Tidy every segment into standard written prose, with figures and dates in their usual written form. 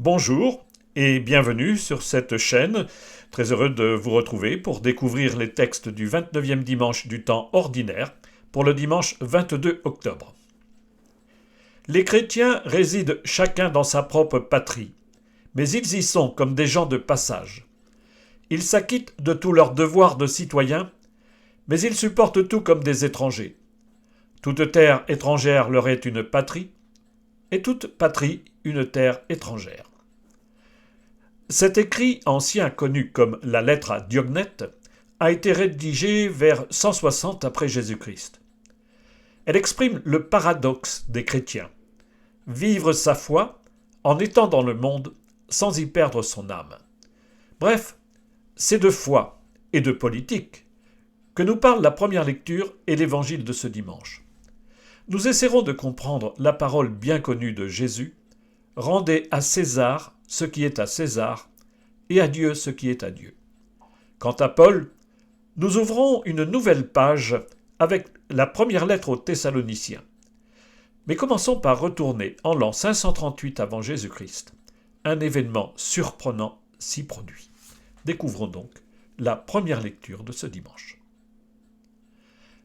Bonjour et bienvenue sur cette chaîne. Très heureux de vous retrouver pour découvrir les textes du 29e dimanche du temps ordinaire pour le dimanche 22 octobre. Les chrétiens résident chacun dans sa propre patrie, mais ils y sont comme des gens de passage. Ils s'acquittent de tous leurs devoirs de citoyens, mais ils supportent tout comme des étrangers. Toute terre étrangère leur est une patrie, et toute patrie une terre étrangère. Cet écrit ancien connu comme la lettre à Diognète a été rédigé vers 160 après Jésus-Christ. Elle exprime le paradoxe des chrétiens. Vivre sa foi en étant dans le monde sans y perdre son âme. Bref, c'est de foi et de politique que nous parle la première lecture et l'évangile de ce dimanche. Nous essaierons de comprendre la parole bien connue de Jésus « Rendez à César ce qui est à César, et à Dieu ce qui est à Dieu ». Quant à Paul, nous ouvrons une nouvelle page avec la première lettre aux Thessaloniciens. Mais commençons par retourner en l'an 538 avant Jésus-Christ. Un événement surprenant s'y produit. Découvrons donc la première lecture de ce dimanche.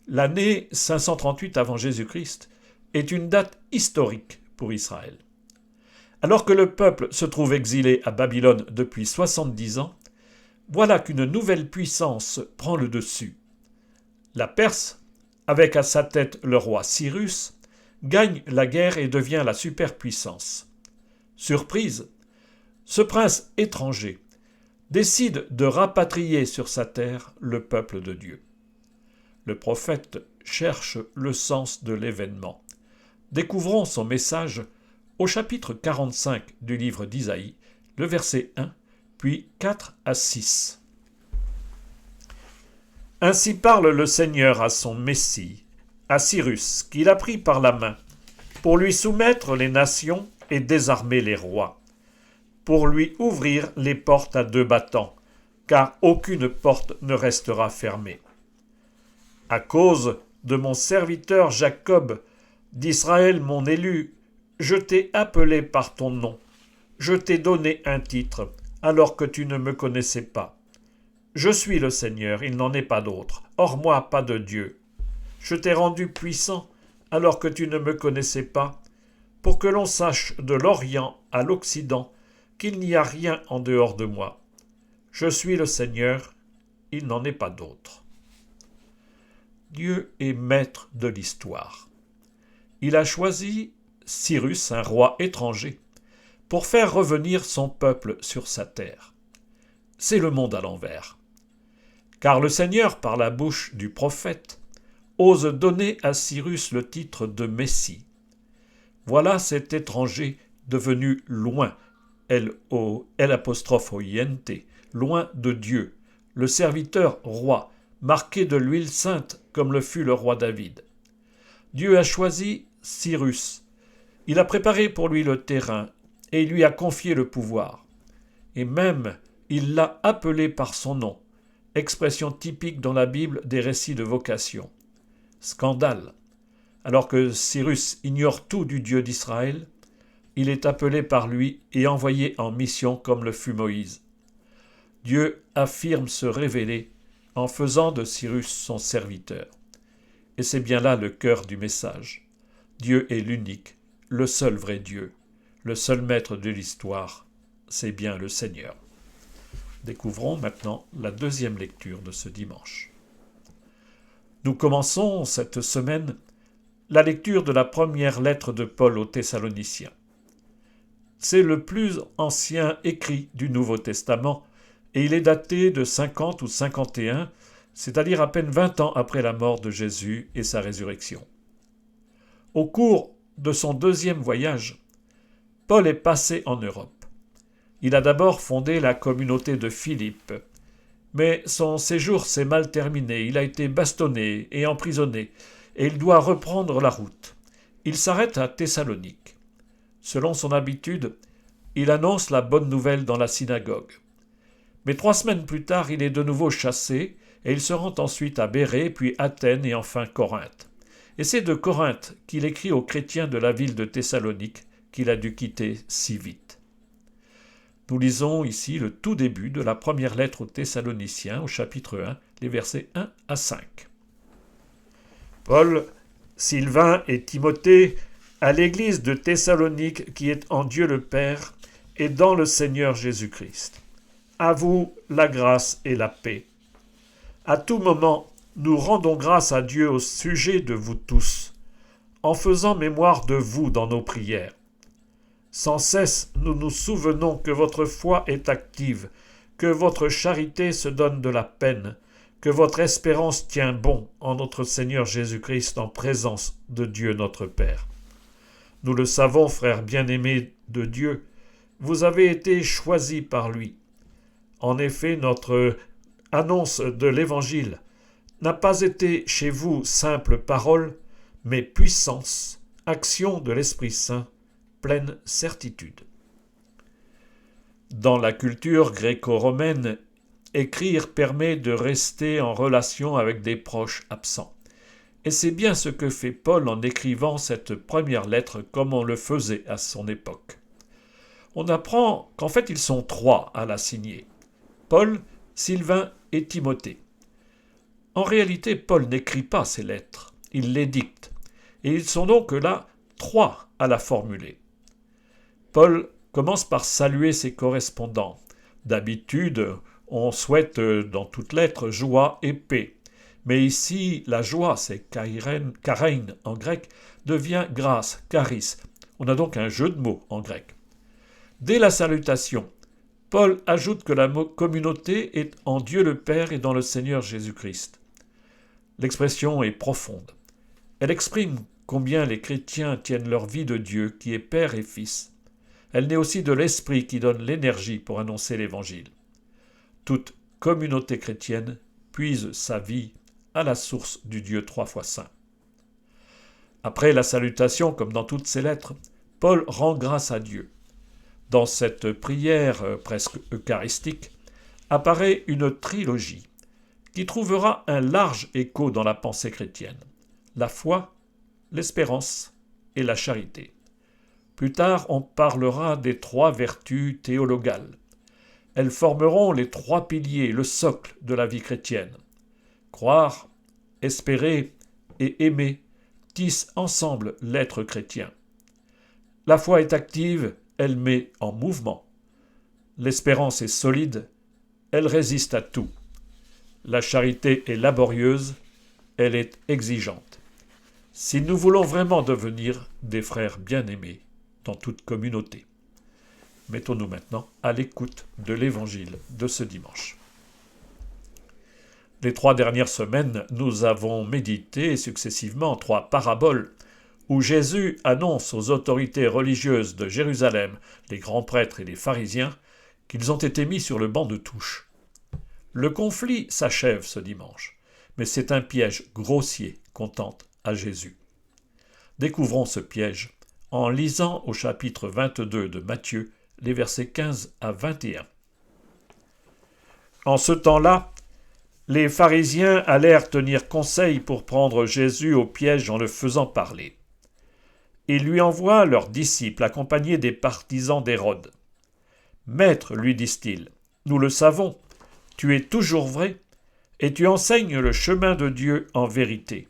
L'année 538 avant Jésus-Christ est une date historique pour Israël. Alors que le peuple se trouve exilé à Babylone depuis 70 ans, voilà qu'une nouvelle puissance prend le dessus. La Perse, avec à sa tête le roi Cyrus, gagne la guerre et devient la superpuissance. Surprise, ce prince étranger décide de rapatrier sur sa terre le peuple de Dieu. Le prophète cherche le sens de l'événement. Découvrons son message au chapitre 45 du livre d'Isaïe, le verset 1, puis 4 à 6. Ainsi parle le Seigneur à son Messie, à Cyrus, qu'il a pris par la main, pour lui soumettre les nations et désarmer les rois, pour lui ouvrir les portes à deux battants, car aucune porte ne restera fermée. À cause de mon serviteur Jacob, d'Israël mon élu, je t'ai appelé par ton nom, je t'ai donné un titre, alors que tu ne me connaissais pas. Je suis le Seigneur, il n'en est pas d'autre, hors moi pas de Dieu. Je t'ai rendu puissant, alors que tu ne me connaissais pas, pour que l'on sache de l'Orient à l'Occident qu'il n'y a rien en dehors de moi. Je suis le Seigneur, il n'en est pas d'autre. Dieu est maître de l'histoire. Il a choisi Cyrus, un roi étranger, pour faire revenir son peuple sur sa terre. C'est le monde à l'envers. Car le Seigneur, par la bouche du prophète, ose donner à Cyrus le titre de Messie. Voilà cet étranger devenu loin, L', loin de Dieu, le serviteur roi, marqué de l'huile sainte comme le fut le roi David. Dieu a choisi Cyrus. Il a préparé pour lui le terrain et il lui a confié le pouvoir. Et même, il l'a appelé par son nom, expression typique dans la Bible des récits de vocation. Scandale. Alors que Cyrus ignore tout du Dieu d'Israël, il est appelé par lui et envoyé en mission comme le fut Moïse. Dieu affirme se révéler en faisant de Cyrus son serviteur. Et c'est bien là le cœur du message. Dieu est l'unique, le seul vrai Dieu, le seul maître de l'histoire, c'est bien le Seigneur. Découvrons maintenant la deuxième lecture de ce dimanche. Nous commençons cette semaine la lecture de la première lettre de Paul aux Thessaloniciens. C'est le plus ancien écrit du Nouveau Testament et il est daté de 50 ou 51, c'est-à-dire à peine 20 ans après la mort de Jésus et sa résurrection. Au cours de son deuxième voyage, Paul est passé en Europe. Il a d'abord fondé la communauté de Philippe, mais son séjour s'est mal terminé. Il a été bastonné et emprisonné, et il doit reprendre la route. Il s'arrête à Thessalonique. Selon son habitude, il annonce la bonne nouvelle dans la synagogue. Mais 3 semaines plus tard, il est de nouveau chassé, et il se rend ensuite à Bérée, puis Athènes et enfin Corinthe. Et c'est de Corinthe qu'il écrit aux chrétiens de la ville de Thessalonique qu'il a dû quitter si vite. Nous lisons ici le tout début de la première lettre aux Thessaloniciens, au chapitre 1, les versets 1 à 5. Paul, Sylvain et Timothée, à l'église de Thessalonique qui est en Dieu le Père et dans le Seigneur Jésus-Christ. À vous la grâce et la paix. À tout moment, nous rendons grâce à Dieu au sujet de vous tous, en faisant mémoire de vous dans nos prières. Sans cesse, nous nous souvenons que votre foi est active, que votre charité se donne de la peine, que votre espérance tient bon en notre Seigneur Jésus-Christ en présence de Dieu notre Père. Nous le savons, frères bien-aimés de Dieu, vous avez été choisis par lui. En effet, notre annonce de l'Évangile n'a pas été chez vous simple parole, mais puissance, action de l'Esprit Saint, pleine certitude. Dans la culture gréco-romaine, écrire permet de rester en relation avec des proches absents. Et c'est bien ce que fait Paul en écrivant cette première lettre comme on le faisait à son époque. On apprend qu'en fait ils sont 3 à la signer. Paul, Sylvain et Timothée. En réalité, Paul n'écrit pas ces lettres, il les dicte. Et ils sont donc là 3 à la formuler. Paul commence par saluer ses correspondants. D'habitude, on souhaite dans toute lettre joie et paix. Mais ici, la joie, c'est charein en grec, devient grâce, charis. On a donc un jeu de mots en grec. Dès la salutation, Paul ajoute que la communauté est en Dieu le Père et dans le Seigneur Jésus-Christ. L'expression est profonde. Elle exprime combien les chrétiens tiennent leur vie de Dieu qui est Père et Fils. Elle naît aussi de l'Esprit qui donne l'énergie pour annoncer l'Évangile. Toute communauté chrétienne puise sa vie à la source du Dieu 3 fois saint. Après la salutation, comme dans toutes ses lettres, Paul rend grâce à Dieu. Dans cette prière presque eucharistique apparaît une trilogie qui trouvera un large écho dans la pensée chrétienne. La foi, l'espérance et la charité. Plus tard, on parlera des 3 vertus théologales. Elles formeront les 3 piliers, le socle de la vie chrétienne. Croire, espérer et aimer tissent ensemble l'être chrétien. La foi est active, elle met en mouvement. L'espérance est solide, elle résiste à tout. La charité est laborieuse, elle est exigeante. Si nous voulons vraiment devenir des frères bien-aimés dans toute communauté. Mettons-nous maintenant à l'écoute de l'Évangile de ce dimanche. Les 3 dernières semaines, nous avons médité successivement 3 paraboles où Jésus annonce aux autorités religieuses de Jérusalem, les grands prêtres et les pharisiens, qu'ils ont été mis sur le banc de touche. Le conflit s'achève ce dimanche, mais c'est un piège grossier qu'on tente à Jésus. Découvrons ce piège en lisant au chapitre 22 de Matthieu, les versets 15 à 21. En ce temps-là, les pharisiens allèrent tenir conseil pour prendre Jésus au piège en le faisant parler. Ils lui envoient leurs disciples accompagnés des partisans d'Hérode. « Maître, lui disent-ils, nous le savons, tu es toujours vrai et tu enseignes le chemin de Dieu en vérité.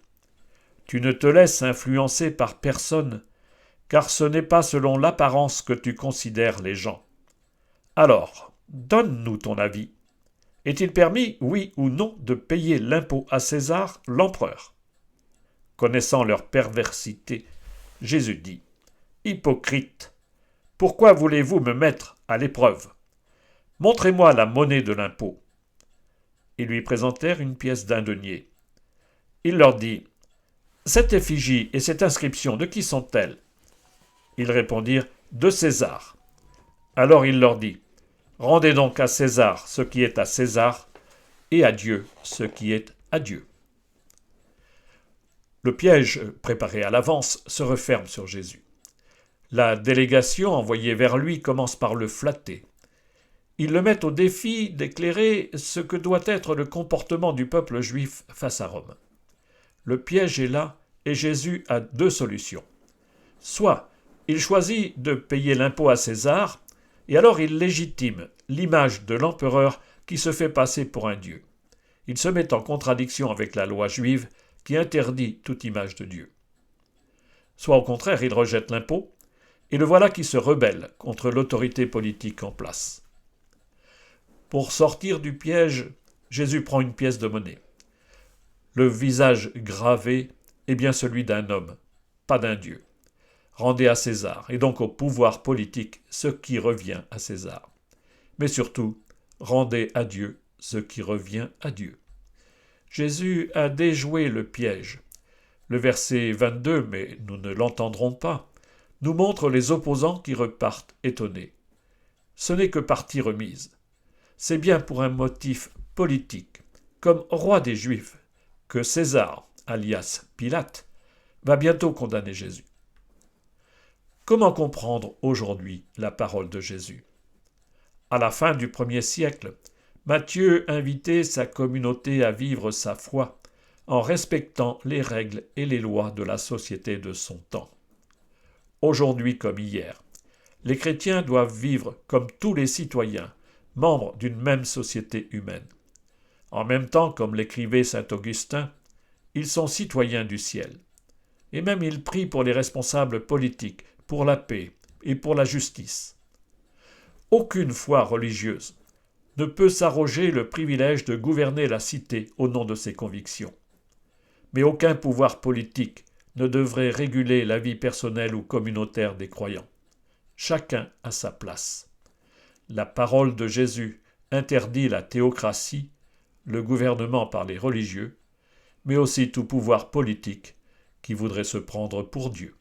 Tu ne te laisses influencer par personne, car ce n'est pas selon l'apparence que tu considères les gens. Alors, donne-nous ton avis. Est-il permis, oui ou non, de payer l'impôt à César, l'empereur ?» Connaissant leur perversité, Jésus dit : « Hypocrite, pourquoi voulez-vous me mettre à l'épreuve ? Montrez-moi la monnaie de l'impôt. » Ils lui présentèrent une pièce d'un denier. Il leur dit : « Cette effigie et cette inscription, de qui sont-elles ? » Ils répondirent : « De César. » Alors il leur dit : « Rendez donc à César ce qui est à César, et à Dieu ce qui est à Dieu. » Le piège préparé à l'avance se referme sur Jésus. La délégation envoyée vers lui commence par le flatter. Ils le mettent au défi d'éclairer ce que doit être le comportement du peuple juif face à Rome. Le piège est là et Jésus a 2 solutions. Soit il choisit de payer l'impôt à César, Et alors il légitime l'image de l'empereur qui se fait passer pour un dieu. Il se met en contradiction avec la loi juive qui interdit toute image de Dieu. Soit au contraire, il rejette l'impôt, et le voilà qui se rebelle contre l'autorité politique en place. Pour sortir du piège, Jésus prend une pièce de monnaie. Le visage gravé est bien celui d'un homme, pas d'un dieu. Rendez à César, et donc au pouvoir politique, ce qui revient à César. Mais surtout, rendez à Dieu ce qui revient à Dieu. Jésus a déjoué le piège. Le verset 22, mais nous ne l'entendrons pas, nous montre les opposants qui repartent étonnés. Ce n'est que partie remise. C'est bien pour un motif politique, comme roi des Juifs, que César, alias Pilate, va bientôt condamner Jésus. Comment comprendre aujourd'hui la parole de Jésus ? À la fin du 1er siècle, Matthieu invitait sa communauté à vivre sa foi en respectant les règles et les lois de la société de son temps. Aujourd'hui comme hier, les chrétiens doivent vivre comme tous les citoyens, membres d'une même société humaine. En même temps, comme l'écrivait saint Augustin, ils sont citoyens du ciel. Et même ils prient pour les responsables politiques, pour la paix et pour la justice. Aucune foi religieuse ne peut s'arroger le privilège de gouverner la cité au nom de ses convictions. Mais aucun pouvoir politique ne devrait réguler la vie personnelle ou communautaire des croyants. Chacun a sa place. La parole de Jésus interdit la théocratie, le gouvernement par les religieux, mais aussi tout pouvoir politique qui voudrait se prendre pour Dieu.